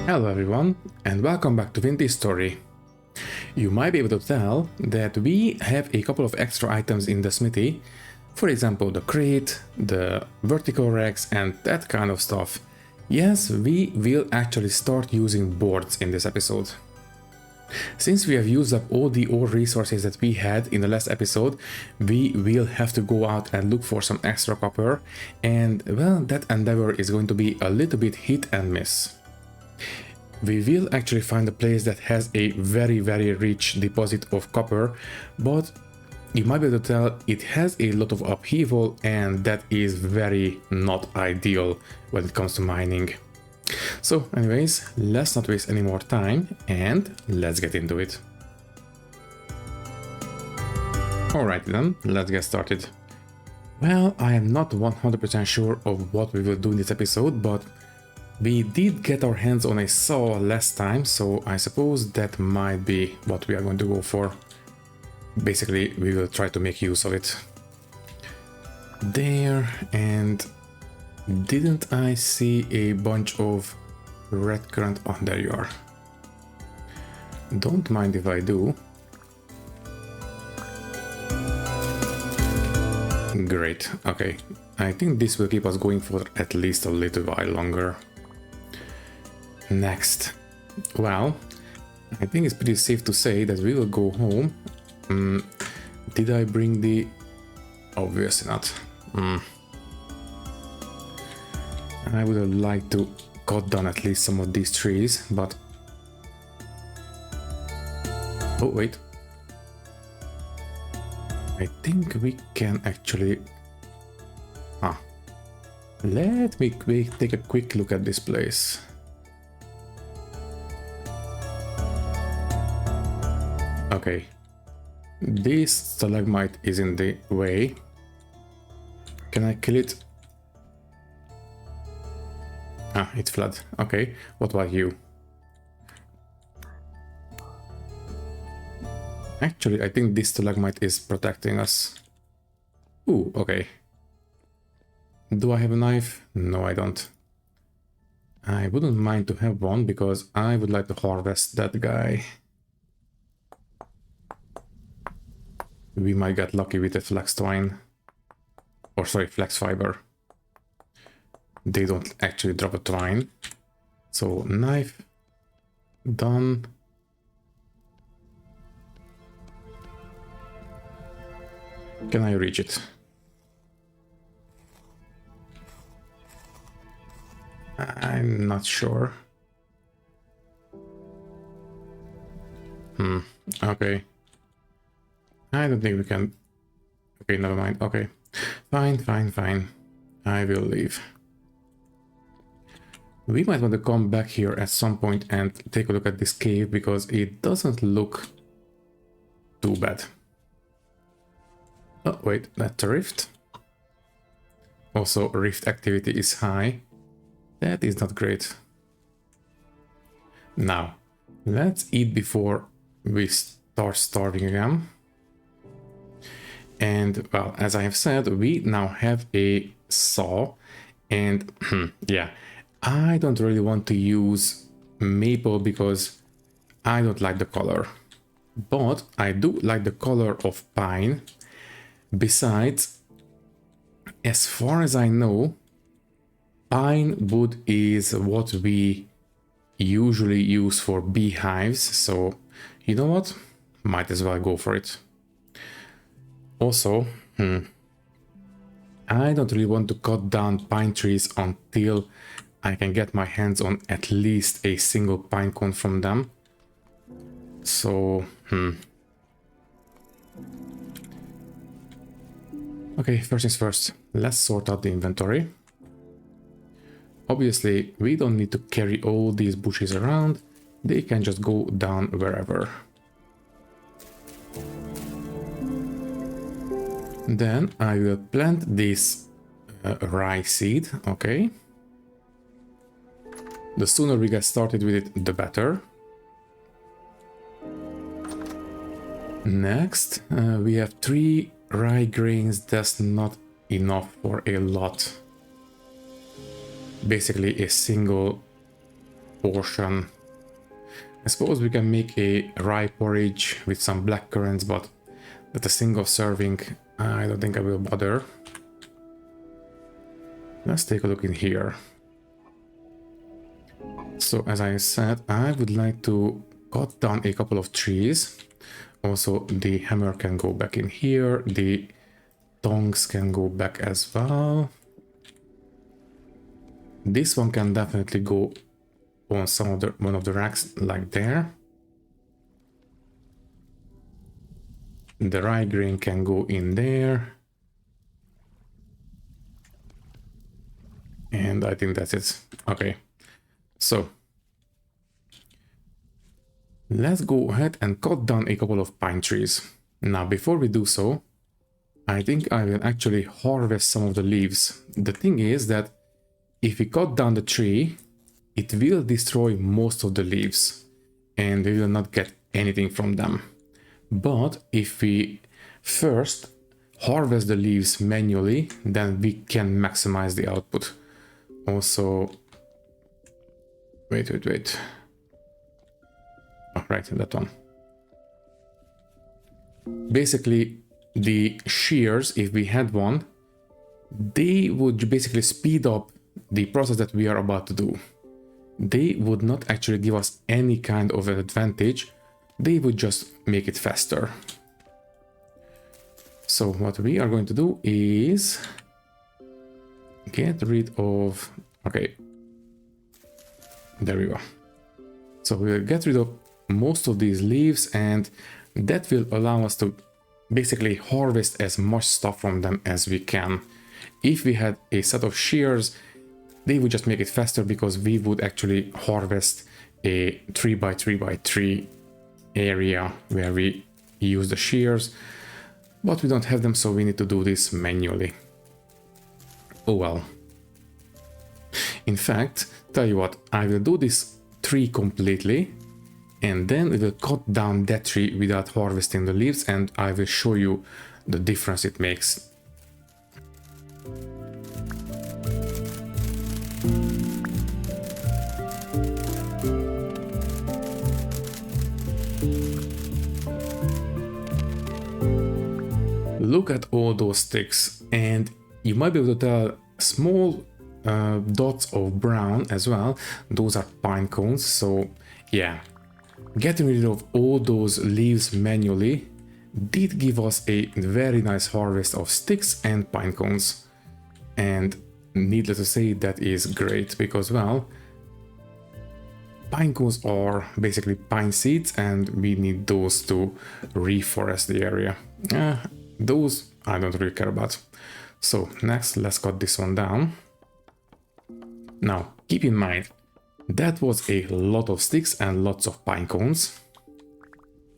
Hello everyone, and welcome back to Vintage Story. You might be able to tell that we have a couple of extra items in the smithy, for example the crate, the vertical racks and that kind of stuff. Yes, we will actually start using boards in this episode. Since we have used up all the ore resources that we had in the last episode, we will have to go out and look for some extra copper, and well, that endeavor is going to be a little bit hit and miss. We will actually find a place that has a very rich deposit of copper, but you might be able to tell it has a lot of upheaval, and that is very not ideal when it comes to mining. So anyways, let's not waste any more time and let's get into it. Alright then, let's get started. Well, I am not 100% sure of what we will do in this episode, but we did get our hands on a saw last time, so I suppose that might be what we are going to go for. Basically, we will try to make use of it. There, and didn't I see a bunch of red currant? Oh, there you are. Don't mind if I do. Great, okay. I think this will keep us going for at least a little while longer. Next. Well, I think it's pretty safe to say that we will go home. Did I bring the... Obviously not. I would have liked to cut down at least some of these trees, but... Oh, wait. I think we can actually... Let me take a quick look at this place. Okay. This stalagmite is in the way. Can I kill it? It's flat. Okay, what about you? Actually, I think this stalagmite is protecting us. Ooh, okay. Do I have a knife? No, I don't. I wouldn't mind to have one because I would like to harvest that guy. We might get lucky with the flax twine. Or sorry, flax fiber. They don't actually drop a twine. So, knife. Done. Can I reach it? I'm not sure. Okay. I don't think we can... Okay, never mind. Okay. Fine. I will leave. We might want to come back here at some point and take a look at this cave because it doesn't look too bad. Oh, wait, that's a rift. Also, rift activity is high. That is not great. Now, let's eat before we start starving again. And, well, as I have said, we now have a saw. And, yeah, I don't really want to use maple because I don't like the color. But I do like the color of pine. Besides, as far as I know, pine wood is what we usually use for beehives, so you know what? Might as well go for it. Also, I don't really want to cut down pine trees until I can get my hands on at least a single pine cone from them. So, Okay, first things first, let's sort out the inventory. Obviously, we don't need to carry all these bushes around, they can just go down wherever. Then I will plant this rye seed, okay. The sooner we get started with it, the better. Next, we have 3 rye grains. That's not enough for a lot. Basically a single portion. I suppose we can make a rye porridge with some black currants, but that's a single serving. I don't think I will bother. Let's take a look in here. So as I said, I would like to cut down a couple of trees. Also, the hammer can go back in here. The tongs can go back as well. This one can definitely go on one of the racks like there. The rye grain can go in there. And I think that's it. Okay. So let's go ahead and cut down a couple of pine trees. Now, before we do so, I think I will actually harvest some of the leaves. The thing is that if we cut down the tree, it will destroy most of the leaves and we will not get anything from them. But if we first harvest the leaves manually, then we can maximize the output. Also, wait. Oh, right, that one. Basically, the shears, if we had one, they would basically speed up the process that we are about to do. They would not actually give us any kind of an advantage. They would just make it faster. So what we are going to do is get rid of... Okay. There we go. So we'll get rid of most of these leaves and that will allow us to basically harvest as much stuff from them as we can. If we had a set of shears, they would just make it faster because we would actually harvest a 3x3x3 area where we use the shears, but we don't have them, so we need to do this manually. Oh well. In fact, tell you what, I will do this tree completely and then we will cut down that tree without harvesting the leaves and I will show you the difference it makes. Look at all those sticks and you might be able to tell small dots of brown as well. Those are pine cones. So yeah, getting rid of all those leaves manually did give us a very nice harvest of sticks and pine cones. And needless to say, that is great because, well, pine cones are basically pine seeds and we need those to reforest the area. Those I don't really care about. So next, let's cut this one down. Now, keep in mind, that was a lot of sticks and lots of pine cones.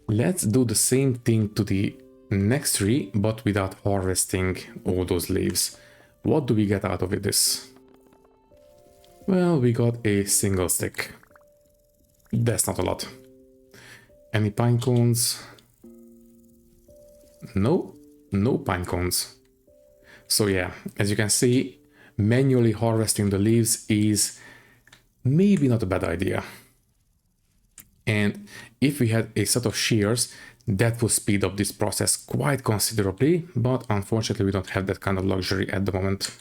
Let's do the same thing to the next tree, but without harvesting all those leaves. What do we get out of this? Well, we got a single stick. That's not a lot. Any pine cones? No. No pine cones. So yeah, as you can see, manually harvesting the leaves is maybe not a bad idea. And if we had a set of shears, that would speed up this process quite considerably, but unfortunately we don't have that kind of luxury at the moment.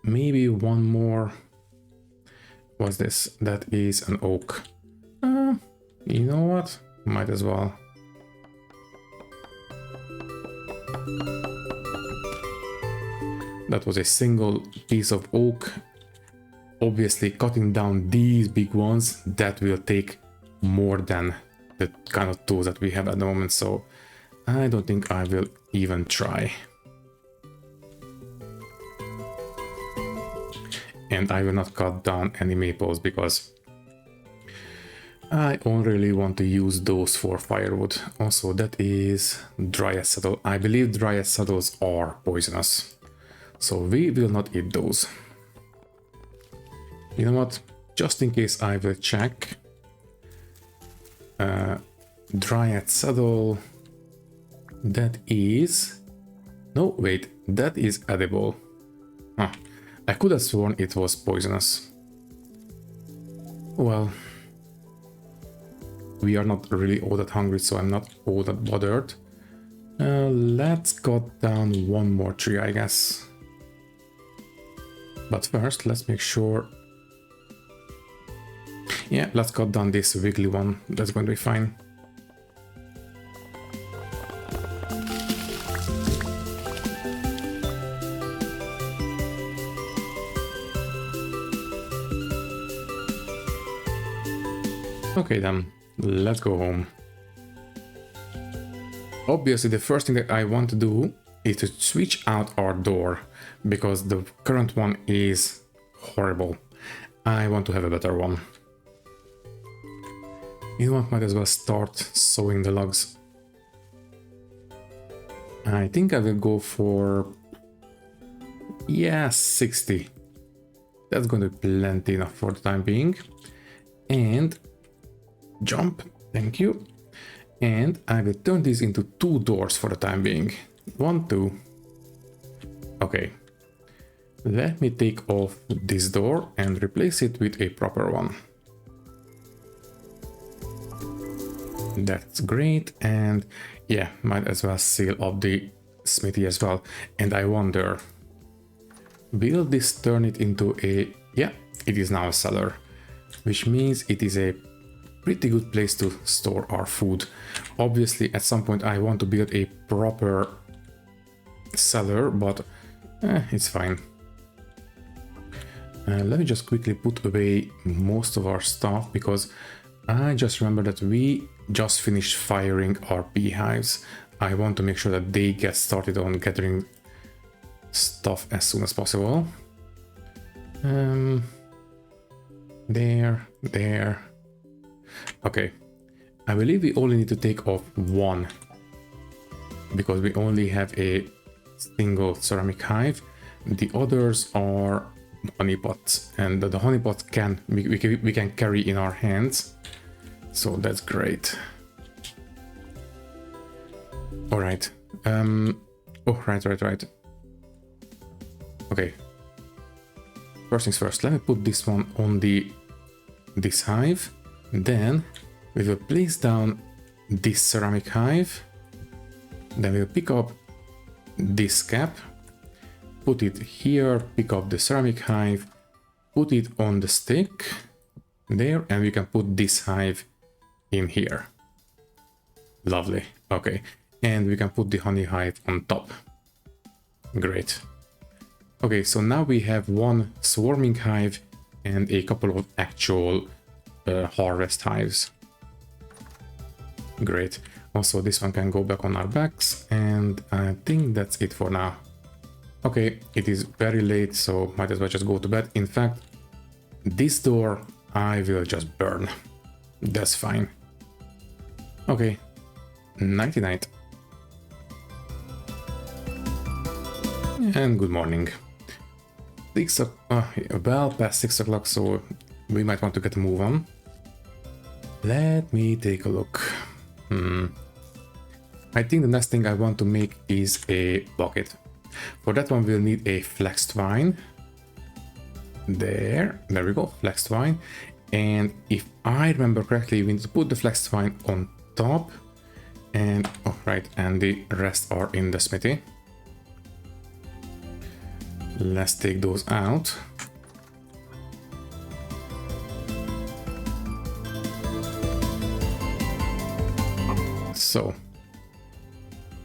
Maybe one more. What's this? That is an oak. You know what? Might as well. That was a single piece of oak. Obviously, cutting down these big ones, that will take more than the kind of tools that we have at the moment, so I don't think I will even try. And I will not cut down any maples because I only really want to use those for firewood. Also, that is dryas saddle. I believe dryas saddles are poisonous, so we will not eat those. You know what? Just in case, I will check. Dryad saddle. That is... No, wait. That is edible. Huh. I could have sworn it was poisonous. Well, we are not really all that hungry, so I'm not all that bothered. Let's cut down one more tree, I guess. But first, let's make sure... Yeah, let's cut down this wiggly one. That's going to be fine. Okay then, let's go home. Obviously, the first thing that I want to do is to switch out our door, because the current one is horrible. I want to have a better one. You know what, might as well start sawing the logs. I think I will go for... yeah, 60. That's going to be plenty enough for the time being. And... jump, thank you. And I will turn this into 2 doors for the time being. 1, 2. Okay. Let me take off this door and replace it with a proper one. That's great. And yeah, might as well seal up the smithy as well. And I wonder, will this turn it into a... yeah, it is now a cellar, which means it is a pretty good place to store our food. Obviously, at some point I want to build a proper cellar, but it's fine. Let me just quickly put away most of our stuff, because I just remember that we just finished firing our beehives. I want to make sure that they get started on gathering stuff as soon as possible. There. Okay, I believe we only need to take off 1, because we only have a single ceramic hive. The others are honeypots, and the honeypots we can carry in our hands, so that's great. All right. Oh, right. Okay. First things first. Let me put this one on this hive. Then we will place down this ceramic hive. Then we'll pick up this cap, put it here, pick up the ceramic hive, put it on the stick there, and we can put this hive in here. Lovely. Okay. And we can put the honey hive on top. Great. Okay, so now we have 1 swarming hive and a couple of actual harvest hives. Great. Also, this one can go back on our backs, and I think that's it for now. Okay, it is very late, so might as well just go to bed. In fact, this door I will just burn. That's fine. Okay, nighty night. And good morning. Well past 6 o'clock, so we might want to get a move on. Let me take a look. I think the next thing I want to make is a bucket. For that one we'll need a flex twine. There we go, flex twine. And if I remember correctly, we need to put the flex twine on top. And oh right, and the rest are in the smithy. Let's take those out. So,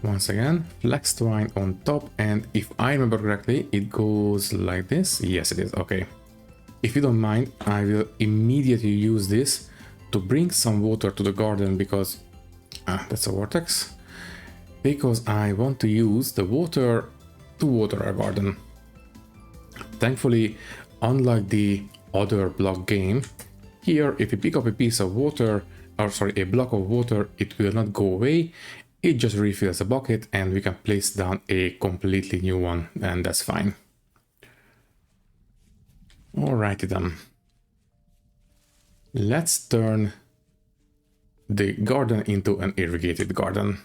once again, flex twine on top, and if I remember correctly, it goes like this. Yes, it is. Okay. If you don't mind, I will immediately use this to bring some water to the garden, because that's a vortex. Because I want to use the water to water our garden. Thankfully, unlike the other block game, here if you pick up a piece of water, or sorry, a block of water, it will not go away. It just refills the bucket, and we can place down a completely new one, and that's fine. Alrighty then. Let's turn the garden into an irrigated garden.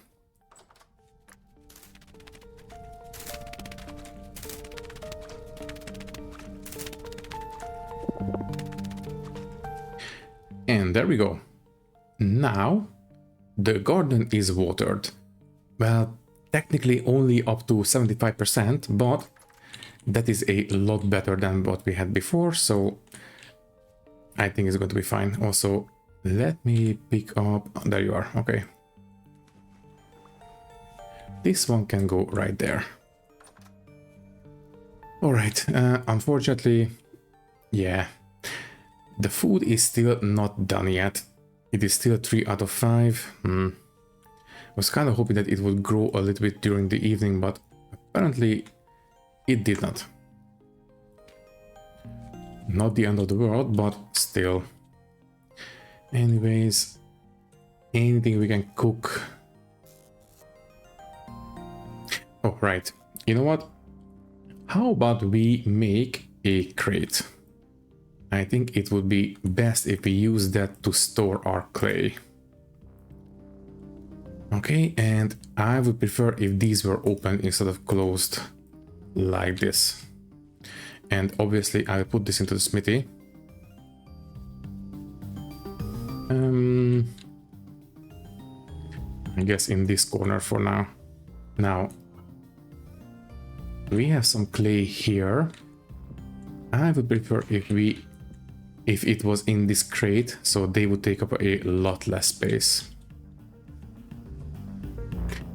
And there we go. Now the garden is watered. Well, technically only up to 75%, but that is a lot better than what we had before, so I think it's going to be fine. Also, let me pick up... There you are, okay. This one can go right there. Alright, unfortunately, yeah, the food is still not done yet. It is still 3 out of 5. I was kind of hoping that it would grow a little bit during the evening, but apparently it did not. Not the end of the world, but still. Anyways, anything we can cook. Oh, right. You know what? How about we make a crate? I think it would be best if we use that to store our clay. Okay, and I would prefer if these were open instead of closed like this. And obviously I will put this into the smithy. I guess in this corner for now. Now, we have some clay here. I would prefer if it was in this crate, so they would take up a lot less space.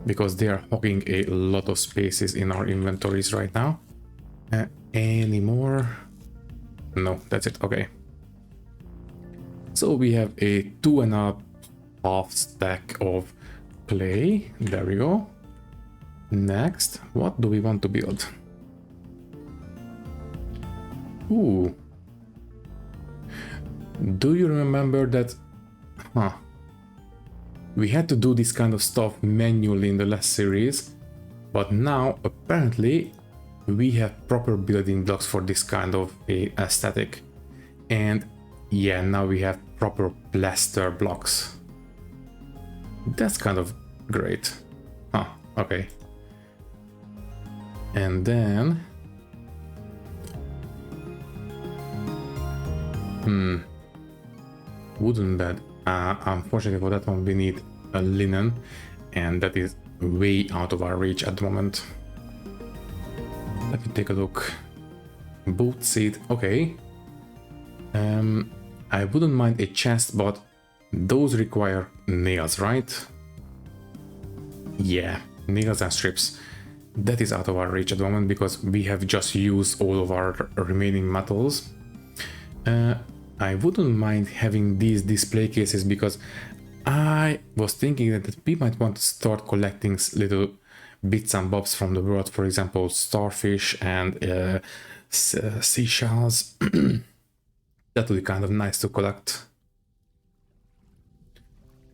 Because they are hogging a lot of spaces in our inventories right now. Any more? No, that's it, okay. So we have a 2.5 stack of clay. There we go. Next, what do we want to build? Ooh. Do you remember that? We had to do this kind of stuff manually in the last series, but now apparently we have proper building blocks for this kind of a aesthetic. And yeah, now we have proper plaster blocks. That's kind of great. Okay. And then wooden bed. Unfortunately for that one we need a linen, and that is way out of our reach at the moment. Let me take a look. Boot seat, okay. I wouldn't mind a chest, but those require nails, right? Yeah, nails and strips. That is out of our reach at the moment because we have just used all of our remaining metals. I wouldn't mind having these display cases because I was thinking that we might want to start collecting little bits and bobs from the world, for example, starfish and seashells. That would be kind of nice to collect.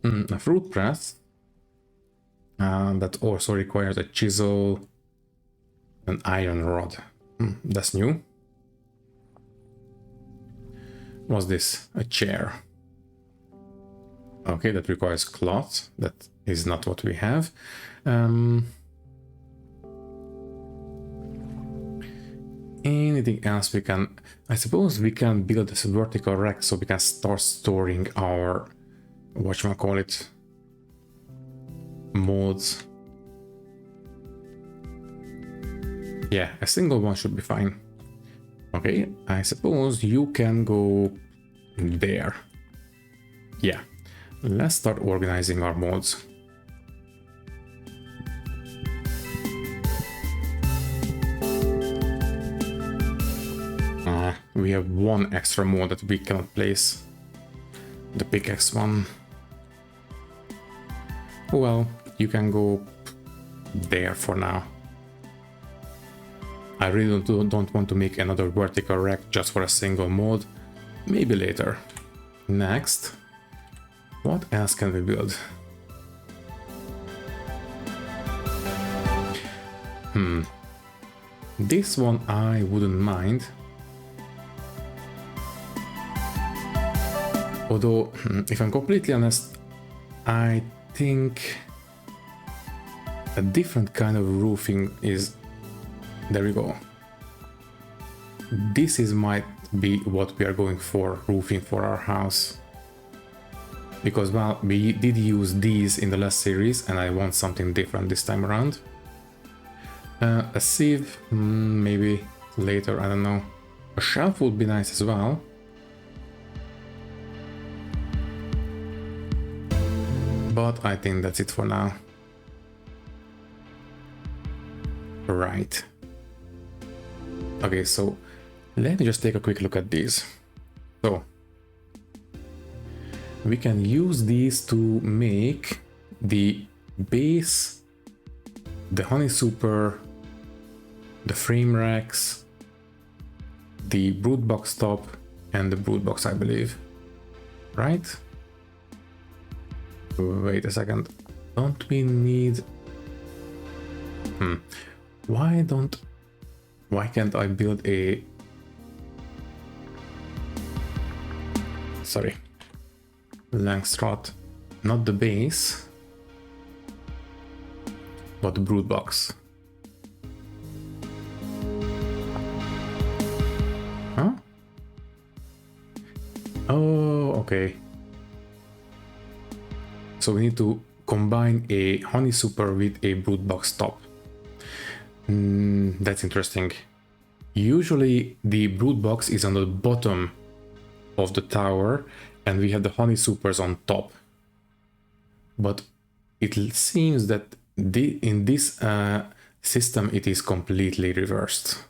A fruit press. That also requires a chisel, an iron rod. That's new. What's this? A chair. Okay, that requires cloth. That is not what we have. Anything else we can... I suppose we can build this vertical rack so we can start storing our... whatchamacallit... molds. Yeah, a single one should be fine. Okay, I suppose you can go there. Yeah, let's start organizing our molds. We have one extra mold that we cannot place. The pickaxe one. Well, you can go there for now. I really don't want to make another vertical rack just for a single mold. Maybe later. Next. What else can we build? This one I wouldn't mind. Although, if I'm completely honest, I think a different kind of roofing is... There we go. This might be what we are going for, roofing for our house. because, well, we did use these in the last series and I want something different this time around. A sieve, maybe later, I don't know. A shelf would be nice as well. But I think that's it for now. Right. Okay, so let me just take a quick look at these. So we can use these to make the base, the honey super, the frame racks, the brood box top, and the brood box, I believe. Right? Wait a second. Don't we need... Why can't I build a... Sorry. Langstroth. Not the base, but the brood box. Huh? Oh, okay. So we need to combine a honey super with a brood box top. That's interesting. Usually the brood box is on the bottom of the tower and we have the honey supers on top. But it seems that in this system it is completely reversed.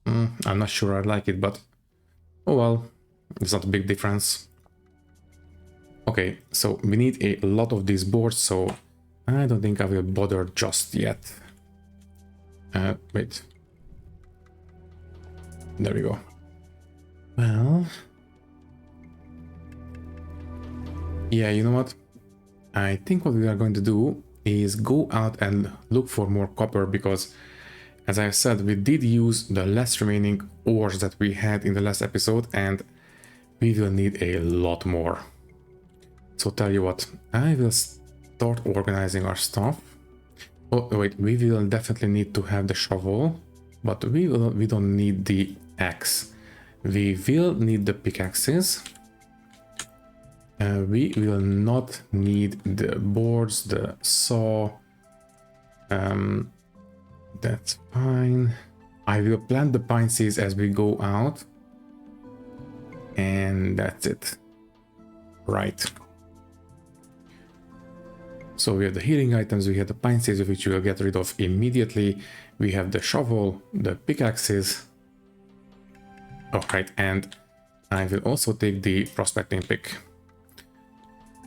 I'm not sure I like it, but oh well, it's not a big difference. Okay, so we need a lot of these boards, so I don't think I will bother just yet. Wait. There we go. Well... Yeah, you know what? I think what we are going to do is go out and look for more copper, because, as I said, we did use the last remaining ores that we had in the last episode, and we will need a lot more. So tell you what, I will start organizing our stuff. Oh wait, we will definitely need to have the shovel, but we don't need the axe. We will need the pickaxes. We will not need the boards, the saw. That's fine. I will plant the pine seeds as we go out. And that's it. Right. So we have the healing items, we have the pine seeds, which we will get rid of immediately. We have the shovel, the pickaxes. Alright, and I will also take the prospecting pick.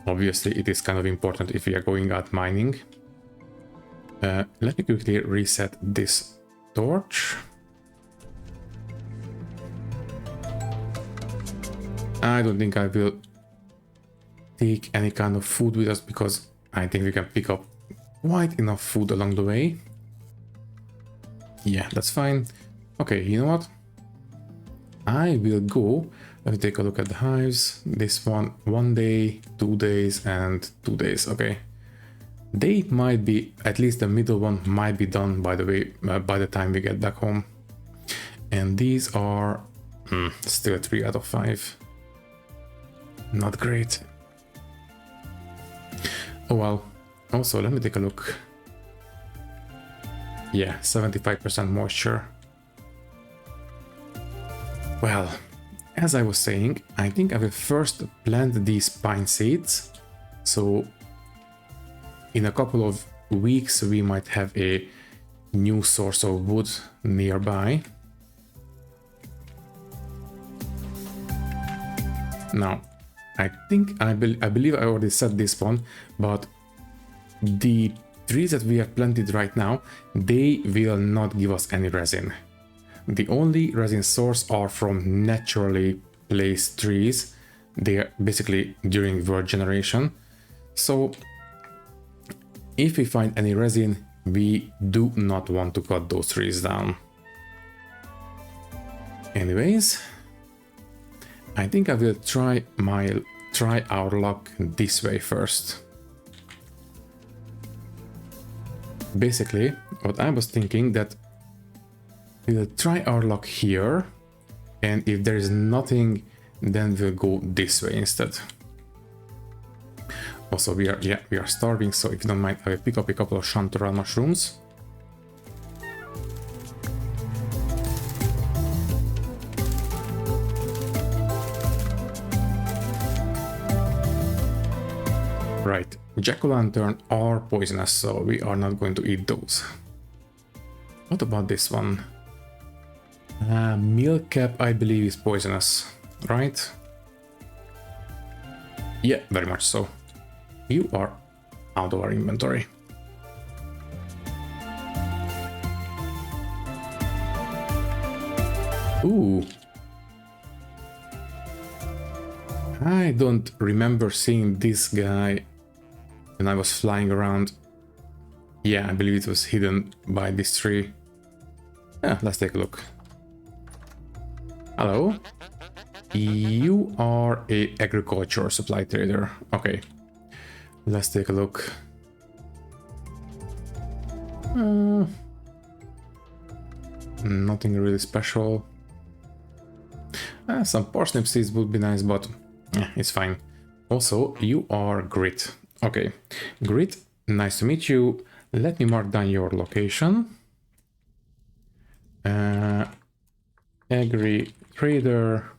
Obviously, it is kind of important if we are going out mining. Let me quickly reset this torch. I don't think I will take any kind of food with us, because I think we can pick up quite enough food along the way. Yeah, that's fine. Okay, you know what? I will go. Let me take a look at the hives. This one day, 2 days, and 2 days. Okay. They might be, at least the middle one might be done by the way, by the time we get back home. And these are still 3 out of 5. Not great. Oh well. Also, let me take a look. Yeah, 75% moisture. Well, as I was saying, I think I will first plant these pine seeds. So in a couple of weeks we might have a new source of wood nearby. Now, I believe I already said this one, but the trees that we have planted right now, they will not give us any resin. The only resin source are from naturally placed trees. They are basically during word generation. So if we find any resin, we do not want to cut those trees down. Anyways, I think I will try our luck this way first. Basically, what I was thinking that we'll try our luck here, and if there is nothing, then we'll go this way instead. Also, we are starving, so if you don't mind, I will pick up a couple of chanterelle mushrooms. Right, jack-o'-lantern are poisonous, so we are not going to eat those. What about this one? Milk cap, I believe, is poisonous, right? Yeah, very much so. You are out of our inventory. Ooh. I don't remember seeing this guy when I was flying around. Yeah, I believe it was hidden by this tree. Yeah, let's take a look. Hello. You are a agriculture supply trader. Okay. Let's take a look. Nothing really special. Some parsnip seeds would be nice, but it's fine. Also, you are Grit. Okay, Grit, nice to meet you. Let me mark down your location. Agri trader.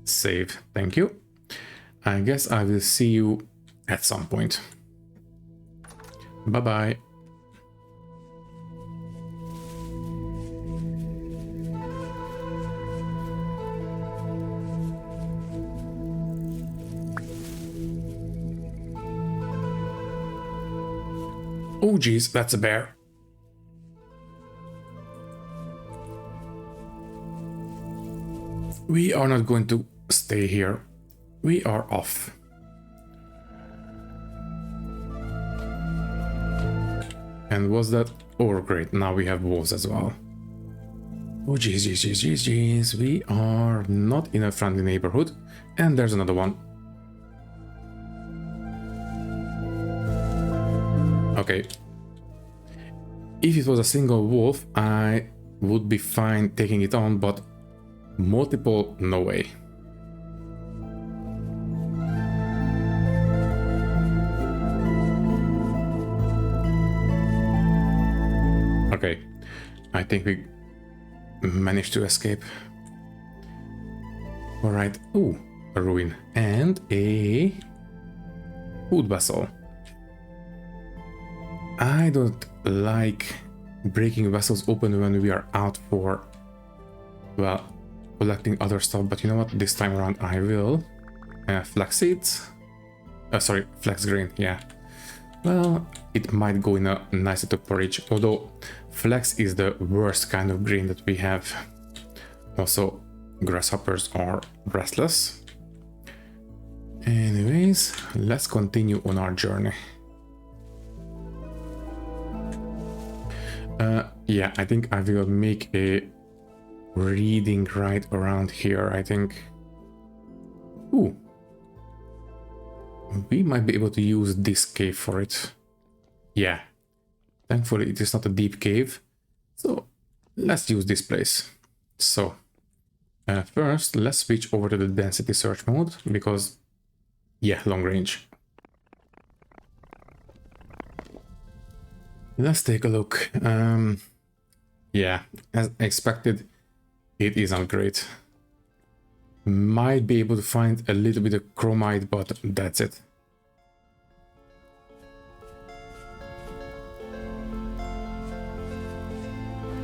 Save, thank you. I guess I will see you at some point. Bye-bye. Oh geez, that's a bear. We are not going to stay here. We are off. And was that? Oh great, now we have wolves as well. Oh geez, geez. We are not in a friendly neighborhood. And there's another one. Okay. If it was a single wolf, I would be fine taking it on, but multiple, no way. Okay, I think we managed to escape. All right. Ooh, a ruin and a food vessel. I don't like breaking vessels open when we are out for, well, collecting other stuff, but you know what, this time around I will. Flax seeds? Sorry, flax grain, yeah. Well, it might go in a nice little porridge, although flax is the worst kind of grain that we have. Also, grasshoppers are restless. Anyways, let's continue on our journey. Yeah, I think I will make a reading right around here, I think. Ooh. We might be able to use this cave for it. Yeah. Thankfully, it is not a deep cave. So, let's use this place. So, first, let's switch over to the density search mode, because, yeah, long range. Let's take a look. Yeah, as expected, it isn't great. Might be able to find a little bit of chromite, but that's it.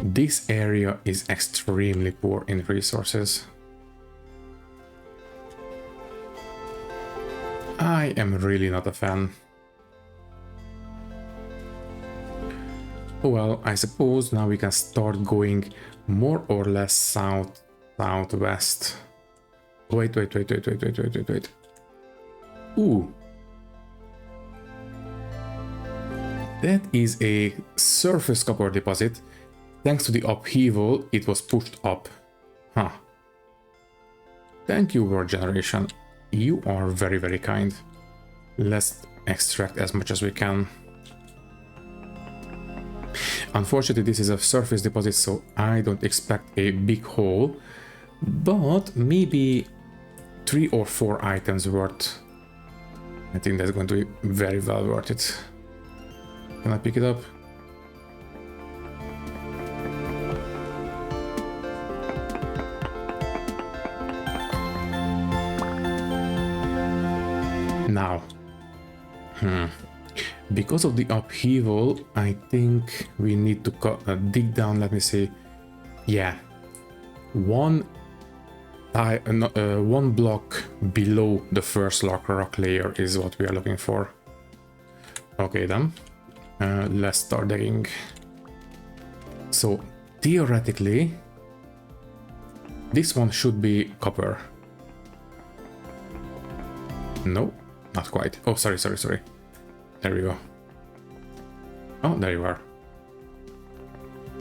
This area is extremely poor in resources. I am really not a fan. Well, I suppose now we can start going more or less southwest. Wait. Ooh. That is a surface copper deposit. Thanks to the upheaval, it was pushed up. Huh. Thank you, World Generation. You are very, very kind. Let's extract as much as we can. Unfortunately, this is a surface deposit, so I don't expect a big haul, but maybe 3 or 4 items worth. I think that's going to be very well worth it. Can I pick it up? Now, because of the upheaval, I think we need to dig down, let me see, yeah, one block below the first rock layer is what we are looking for. Okay then, let's start digging. So theoretically, this one should be copper. No, not quite. Oh, sorry. There we go. Oh, there you are.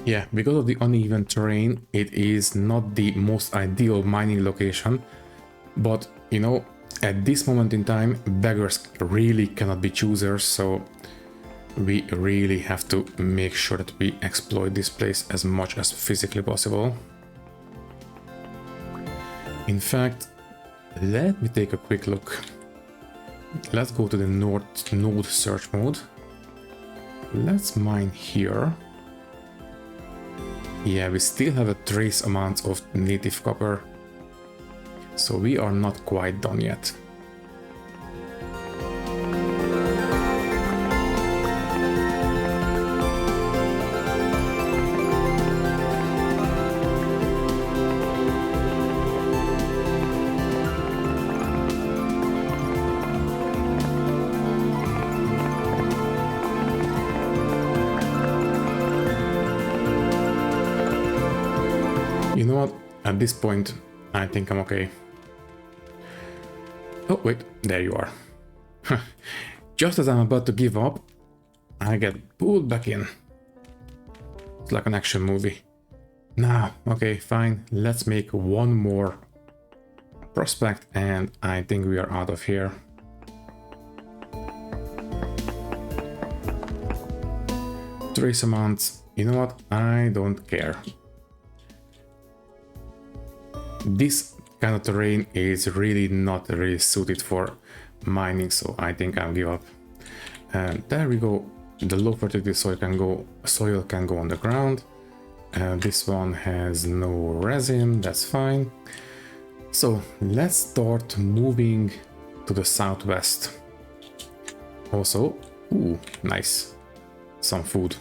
Yeah, because of the uneven terrain, it is not the most ideal mining location. But, you know, at this moment in time, beggars really cannot be choosers, so we really have to make sure that we exploit this place as much as physically possible. In fact, let me take a quick look. Let's go to the north node search mode. Let's mine here. Yeah, we still have a trace amount of native copper, so we are not quite done yet. You know what? At this point, I think I'm okay. Oh, wait, there you are. Just as I'm about to give up, I get pulled back in. It's like an action movie. Now, okay, fine. Let's make one more prospect and I think we are out of here. Trace amounts. You know what? I don't care. This kind of terrain is really not really suited for mining, so I think I'll give up. And there we go. The low fertility soil can go on the ground. This one has no resin, that's fine. So let's start moving to the southwest. Also, ooh, nice, some food.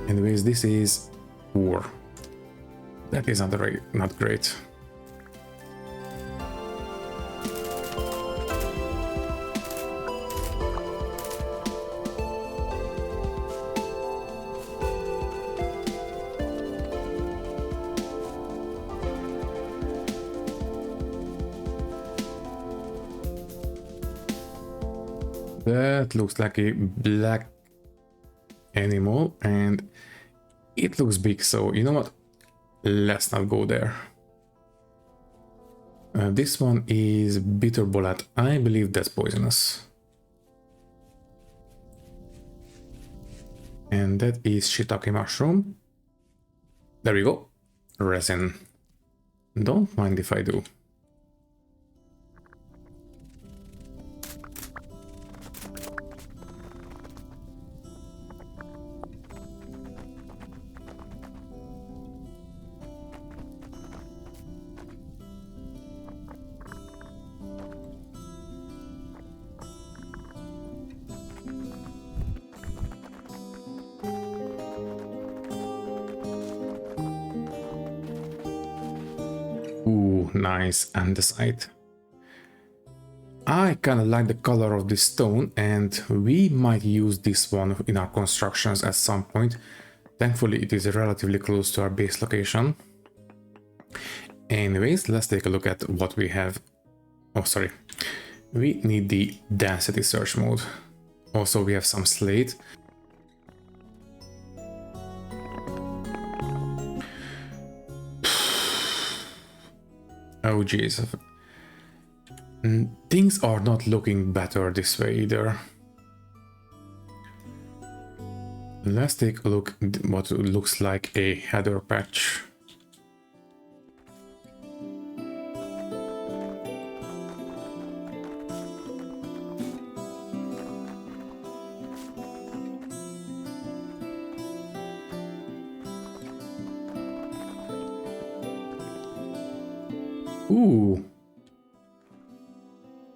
Anyways, this is ore. That is not great. That looks like a black animal and it looks big, so you know what? Let's not go there. This one is bitter bullet. I believe that's poisonous. And that is shiitake mushroom. There we go. Resin. Don't mind if I do. Ooh, nice andesite. I kinda like the color of this stone and we might use this one in our constructions at some point. Thankfully it is relatively close to our base location. Anyways, let's take a look at what we have. Oh, sorry. We need the density search mode. Also, we have some slate. Oh jeez. Things are not looking better this way either. Let's take a look at what looks like a header patch. Ooh.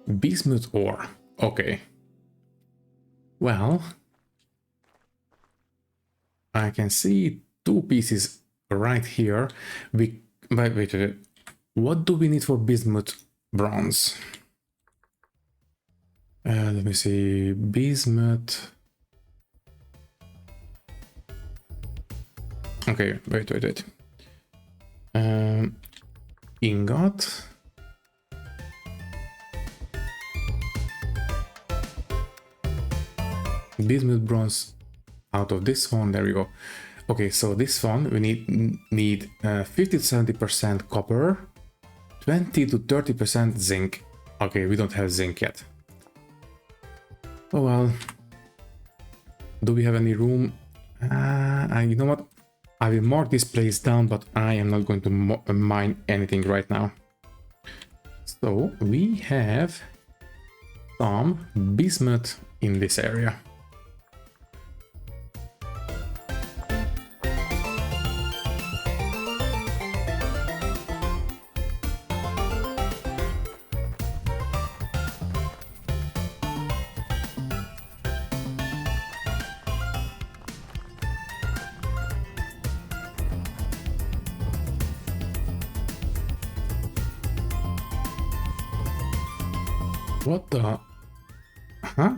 Bismuth ore. Okay. Well, I can see 2 pieces right here. Wait. What do we need for bismuth bronze? Let me see. Bismuth. Okay, wait. Ingot. Bismuth bronze out of this one. There we go. Okay, so this one we need 50 to 70% copper, 20 to 30% zinc. Okay, we don't have zinc yet. Oh well. Do we have any room? You know what? I will mark this place down, but I am not going to mine anything right now. So we have some bismuth in this area. What the? Huh?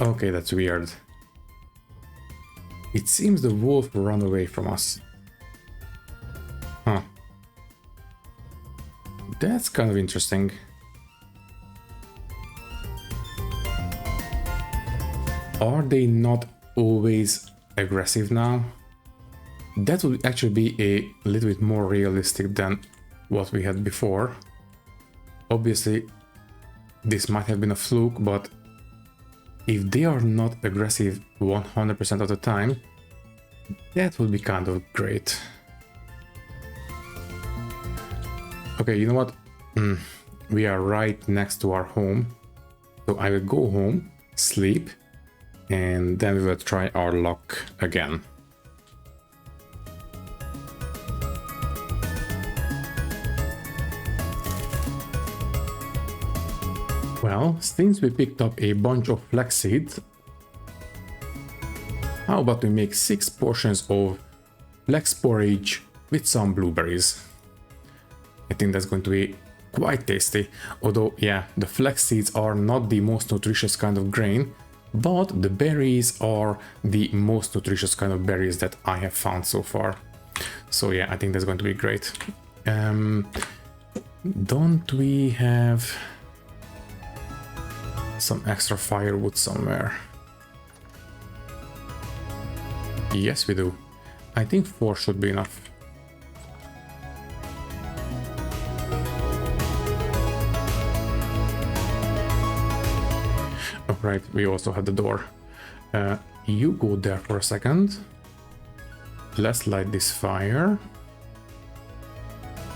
Okay, that's weird. It seems the wolf ran away from us. Huh. That's kind of interesting. Are they not always aggressive now? That would actually be a little bit more realistic than what we had before. Obviously, this might have been a fluke, but if they are not aggressive 100% of the time, that would be kind of great. Okay, you know what? We are right next to our home. So I will go home, sleep, and then we will try our luck again. Well, since we picked up a bunch of flax seeds, how about we make 6 portions of flax porridge with some blueberries? I think that's going to be quite tasty. Although, yeah, the flax seeds are not the most nutritious kind of grain, but the berries are the most nutritious kind of berries that I have found so far. So yeah, I think that's going to be great. Don't we have some extra firewood somewhere? Yes, we do. I think 4 should be enough. Alright, we also had the door. You go there for a second. Let's light this fire.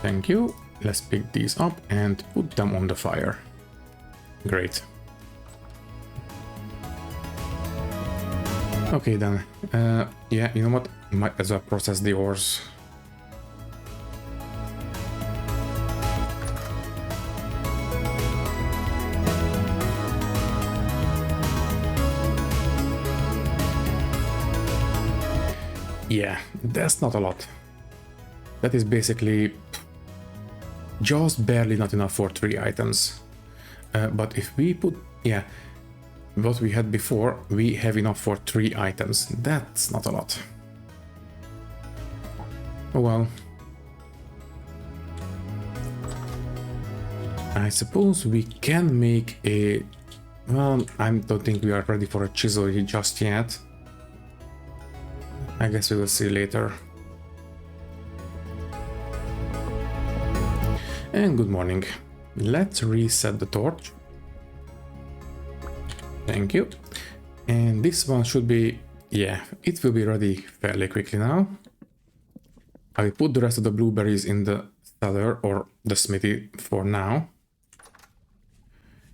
Thank you. Let's pick these up and put them on the fire. Great. Okay then, yeah, you know what, might as well process the ores. Yeah, that's not a lot. That is basically just barely not enough for 3 items. But if we put, yeah, what we had before, we have enough for 3 items. That's not a lot. Oh well. I suppose we can make a... Well, I don't think we are ready for a chisel just yet. I guess we will see later. And good morning. Let's reset the torch. Thank you. And this one should be, yeah, it will be ready fairly quickly now. I will put the rest of the blueberries in the cellar or the smithy for now.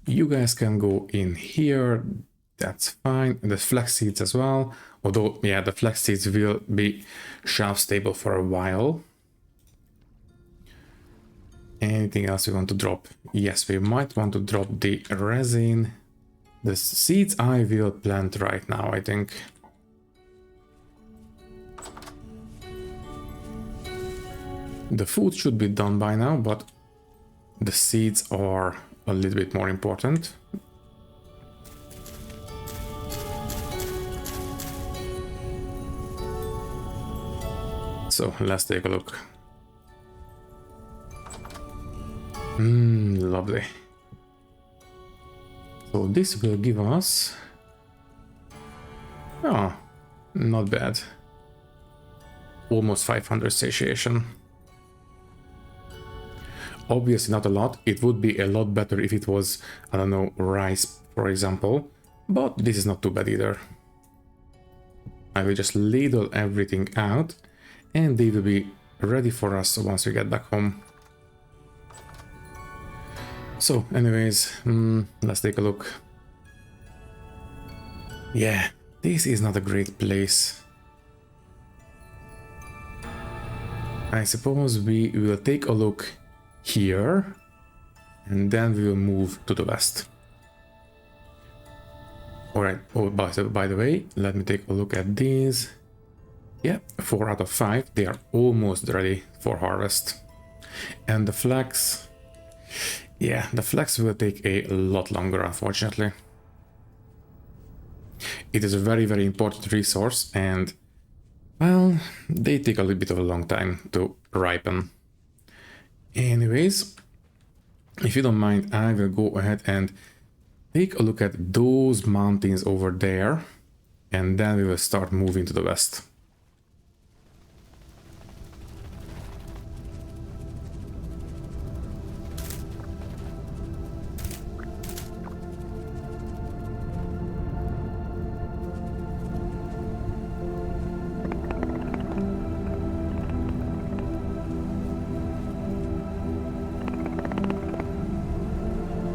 You guys can go in here, that's fine. And the flax seeds as well. Although, yeah, the flax seeds will be shelf stable for a while. Anything else we want to drop? Yes, we might want to drop the resin. The seeds I will plant right now, I think. The food should be done by now, but the seeds are a little bit more important. So let's take a look. Lovely. So this will give us... Oh, not bad. Almost 500 satiation. Obviously not a lot. It would be a lot better if it was, I don't know, rice, for example. But this is not too bad either. I will just ladle everything out and they will be ready for us once we get back home. So anyways, let's take a look. Yeah, this is not a great place. I suppose we will take a look here and then we will move to the west. Alright, oh, by the way, let me take a look at these. Yeah, 4 out of 5, they are almost ready for harvest. And the flax... Yeah, the flax will take a lot longer, unfortunately. It is a very, very important resource and, well, they take a little bit of a long time to ripen. Anyways, if you don't mind, I will go ahead and take a look at those mountains over there and then we will start moving to the west.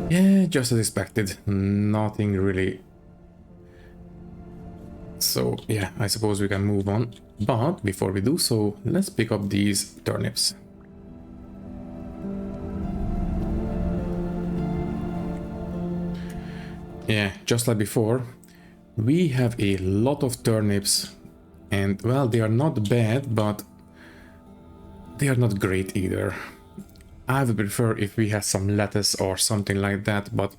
Yeah, just as expected, nothing really. So yeah, I suppose we can move on. But before we do so, let's pick up these turnips. Yeah, just like before, we have a lot of turnips and well, they are not bad, but they are not great either. I would prefer if we had some lettuce or something like that, but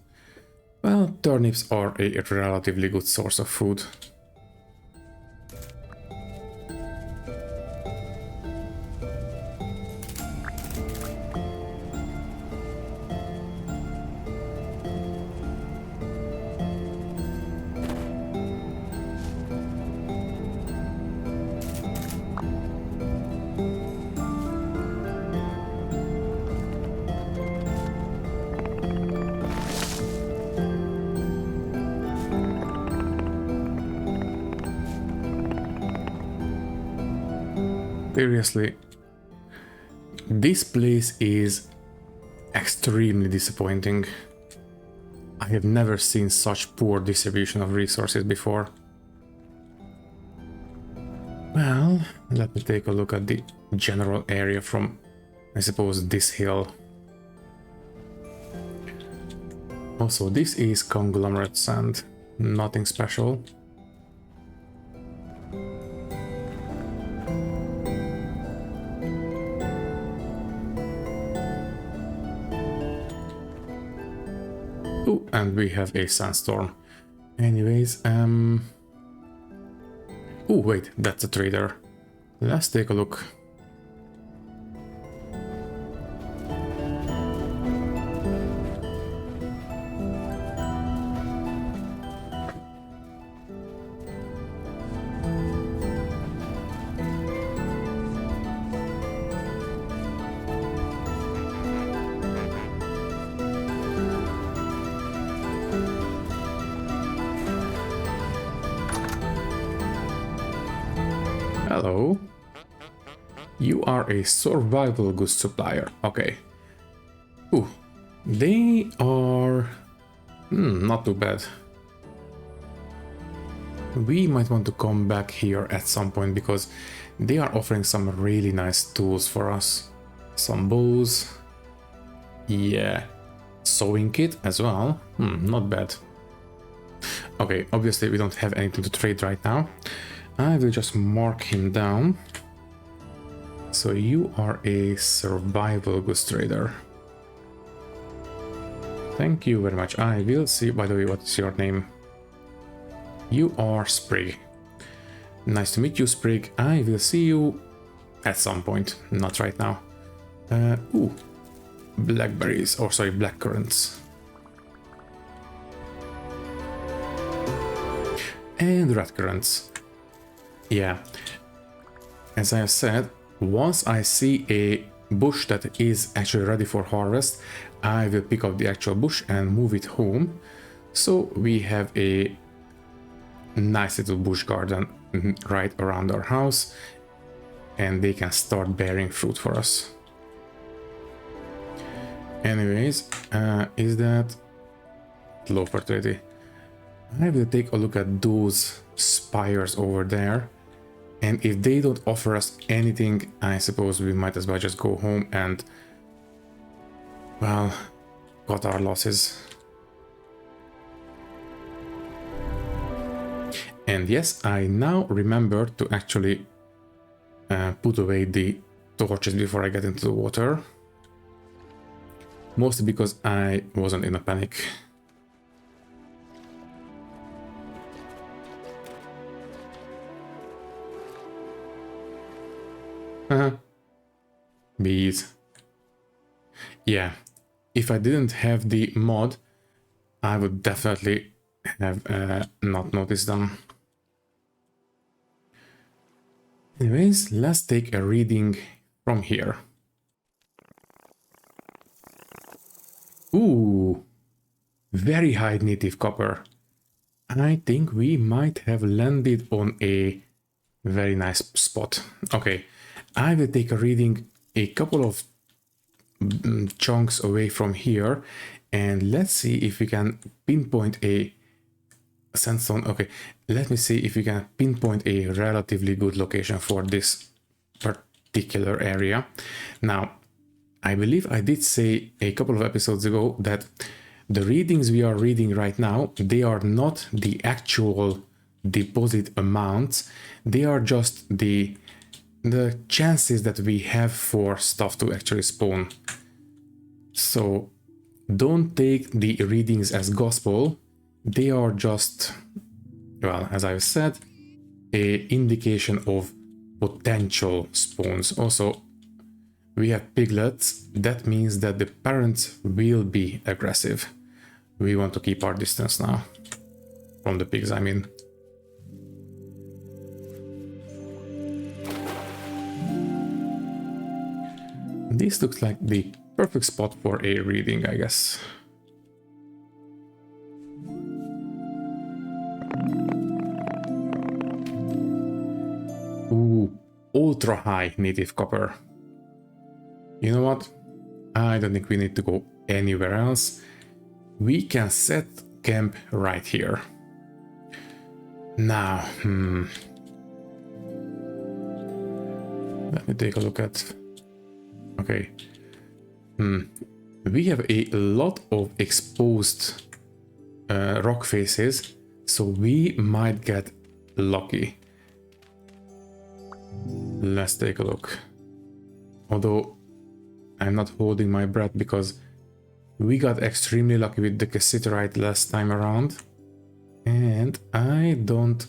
well, turnips are a relatively good source of food. Seriously, this place is extremely disappointing. I have never seen such poor distribution of resources before. Well, let me take a look at the general area from, I suppose, this hill. Also, this is conglomerate sand, nothing special. Oh, and we have a sandstorm. Anyways, oh wait, that's a trader. Let's take a look. Hello. You are a survival goods supplier. Okay. Ooh, they are not too bad. We might want to come back here at some point because they are offering some really nice tools for us. Some bows. Yeah. Sewing kit as well. Not bad. Okay, obviously we don't have anything to trade right now. I will just mark him down. So you are a survival goods trader. Thank you very much. I will see, by the way, what is your name? You are Sprig. Nice to meet you, Sprig. I will see you at some point, not right now. Ooh, blackberries, or sorry, blackcurrants. And red currants. Yeah, as I have said, once I see a bush that is actually ready for harvest, I will pick up the actual bush and move it home. So we have a nice little bush garden right around our house, and they can start bearing fruit for us. Anyways, is that low fertility? I will take a look at those spires over there, and if they don't offer us anything, I suppose we might as well just go home and, well, cut our losses. And yes, I now remember to actually put away the torches before I get into the water. Mostly because I wasn't in a panic. Bees. Yeah, if I didn't have the mod, I would definitely have not noticed them. Anyways, let's take a reading from here. Ooh, very high native copper. I think we might have landed on a very nice spot. Okay, I will take a reading a couple of chunks away from here, and let's see if we can pinpoint a sandstone. Okay, let me see if we can pinpoint a relatively good location for this particular area. Now, I believe I did say a couple of episodes ago that the readings we are reading right now, they are not the actual deposit amounts, they are just the chances that we have for stuff to actually spawn. So don't take the readings as gospel. They are just, well, as I've said, a indication of potential spawns. Also, we have piglets. That means that the parents will be aggressive. We want to keep our distance now. From the pigs, I mean. This looks like the perfect spot for a reading, I guess. Ooh, ultra high native copper. You know what? I don't think we need to go anywhere else. We can set camp right here. Now, let me take a look at... Okay. We have a lot of exposed rock faces, so we might get lucky. Let's take a look. Although I'm not holding my breath because we got extremely lucky with the cassiterite last time around, and I don't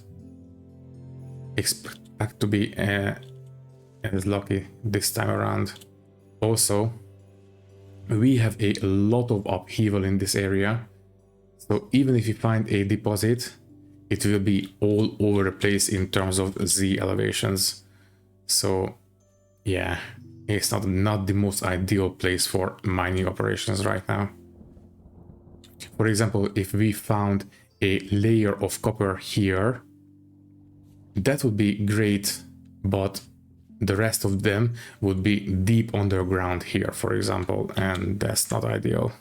expect to be as lucky this time around. Also, we have a lot of upheaval in this area, so even if you find a deposit, it will be all over the place in terms of Z elevations. So yeah, it's not the most ideal place for mining operations right now. For example, if we found a layer of copper here, that would be great, but the rest of them would be deep underground here, for example, and that's not ideal.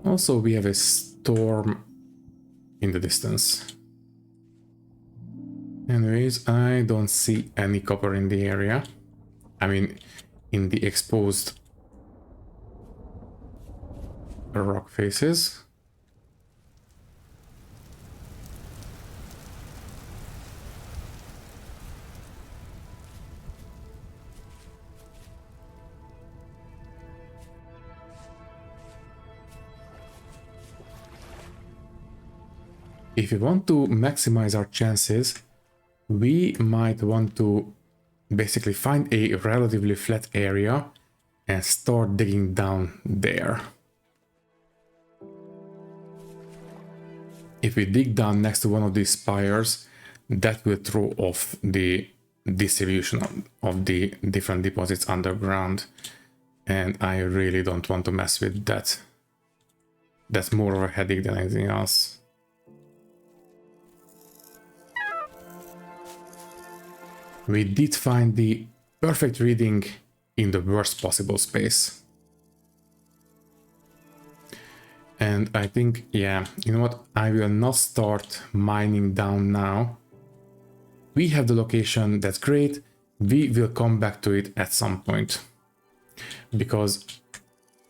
Also, we have a storm in the distance. Anyways, I don't see any copper in the area. I mean, in the exposed rock faces. If we want to maximize our chances, we might want to basically find a relatively flat area and start digging down there. If we dig down next to one of these spires, that will throw off the distribution of the different deposits underground, and I really don't want to mess with that. That's more of a headache than anything else. We did find the perfect reading in the worst possible space. And I think, yeah, you know what? I will not start mining down now. We have the location, that's great. We will come back to it at some point. Because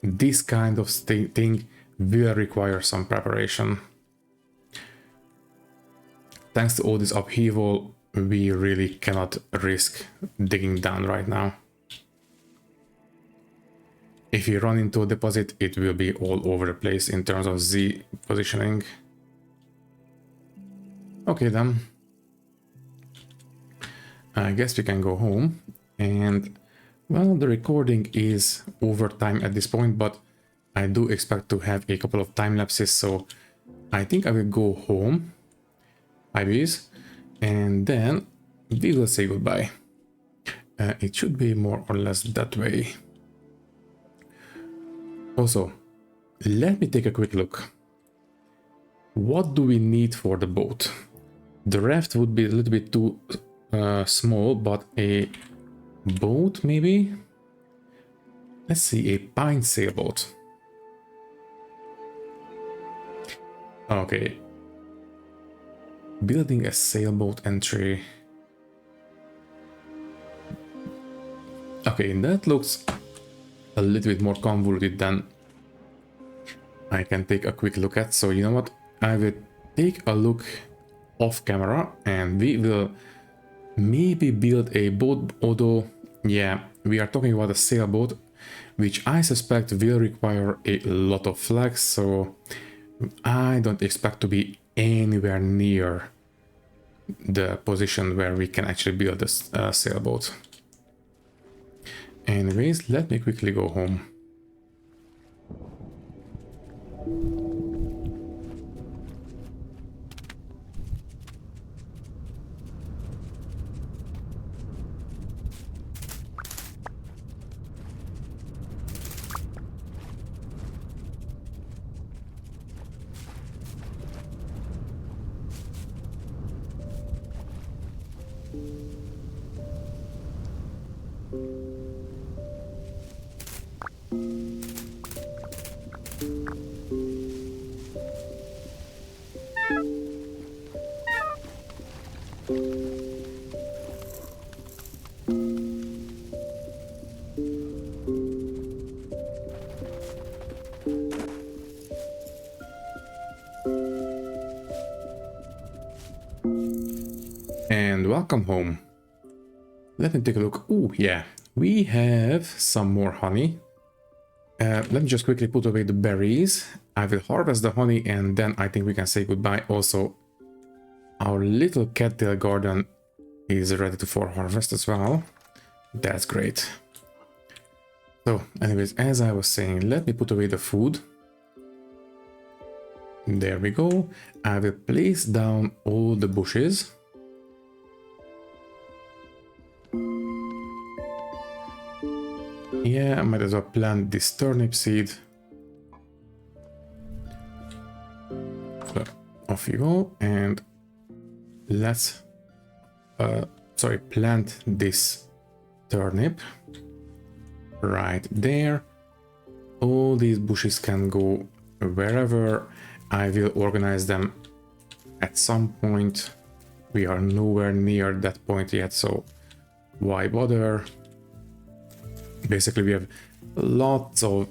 this kind of thing will require some preparation. Thanks to all this upheaval, we really cannot risk digging down right now. If you run into a deposit, it will be all over the place in terms of Z positioning. Okay then. I guess we can go home. And, well, the recording is over time at this point, but I do expect to have a couple of time lapses, so I think I will go home. IBs. And then we will say goodbye. It should be more or less that way. Also, let me take a quick look. What do we need for the boat? The raft would be a little bit too small, but a boat maybe? Let's see, a pine sailboat. Okay. Building a sailboat entry. Okay, that looks a little bit more convoluted than I can take a quick look at. So you know what? I will take a look off camera and we will maybe build a boat, although yeah, we are talking about a sailboat, which I suspect will require a lot of flags, so I don't expect to be anywhere near the position where we can actually build this sailboat. Anyways, let me quickly go home. And welcome home. Let me take a look. Oh yeah, we have some more honey. Let me just quickly put away the berries. I will harvest the honey and then I think we can say goodbye. Also, our little cattail garden is ready for harvest as well. That's great. So anyways, as I was saying, let me put away the food. There we go. I will place down all the bushes. Yeah, I might as well plant this turnip seed. So off you go, and let's plant this turnip right there. All these bushes can go wherever. I will organize them at some point. We are nowhere near that point yet, so why bother? Basically, we have lots of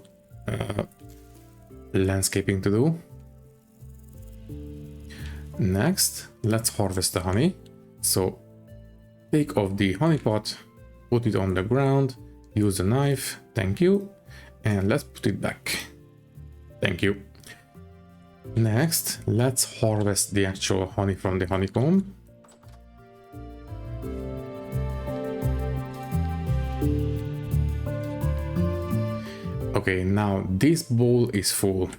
landscaping to do. Next, let's harvest the honey. So take off the honey pot, put it on the ground, use a knife, thank you, and let's put it back. Thank you. Next, let's harvest the actual honey from the honeycomb. Okay, now this bowl is full.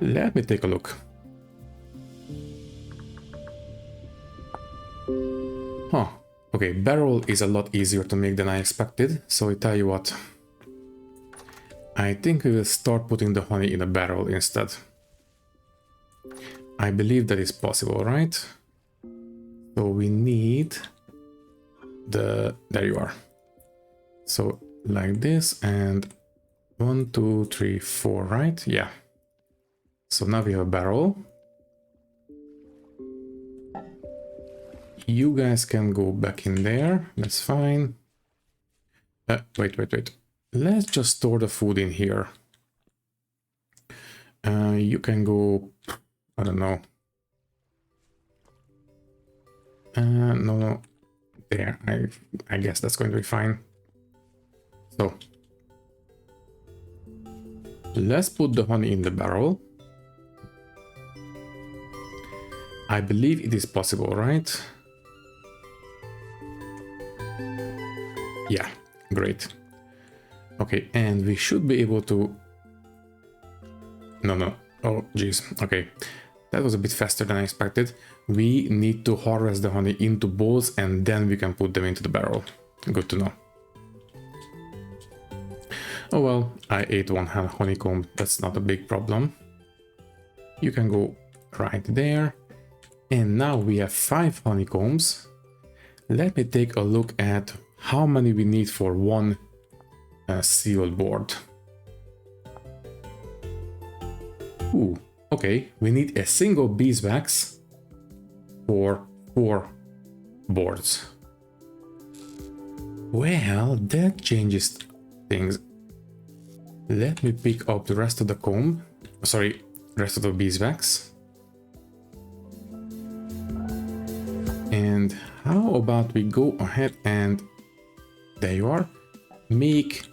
Let me take a look. Huh. Okay, barrel is a lot easier to make than I expected, so I tell you what. I think we will start putting the honey in a barrel instead. I believe that is possible, right? So we need the... there you are. So like this, and 1, 2, 3, 4, right? Yeah. So now we have a barrel. You guys can go back in there, that's fine. Wait. Let's just store the food in here. You can go, I don't know. No, there, I guess that's going to be fine. So, let's put the honey in the barrel. I believe it is possible, right? Yeah, great. Okay, and we should be able to... No. Oh, geez. Okay, that was a bit faster than I expected. We need to harvest the honey into bowls and then we can put them into the barrel. Good to know. Oh well, I ate one honeycomb, that's not a big problem. You can go right there. And now we have 5 honeycombs. Let me take a look at how many we need for one sealed board. Ooh, okay, we need a single beeswax for 4 boards. Well, that changes things. Let me pick up the rest of the comb, rest of the beeswax. And how about we go ahead and, there you are, make,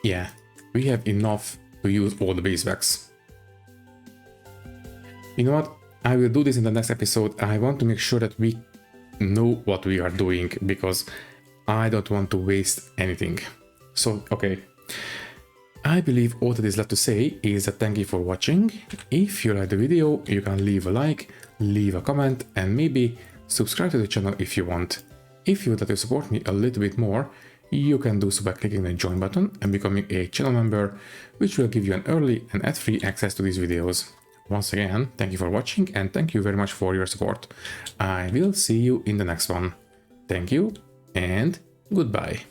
yeah, we have enough to use all the beeswax. You know what, I will do this in the next episode. I want to make sure that we know what we are doing because I don't want to waste anything. So, okay. I believe all that is left to say is that thank you for watching. If you like the video, you can leave a like, leave a comment, and maybe subscribe to the channel if you want. If you would like to support me a little bit more, you can do so by clicking the join button and becoming a channel member, which will give you an early and ad-free access to these videos. Once again, thank you for watching and thank you very much for your support. I will see you in the next one. Thank you and goodbye.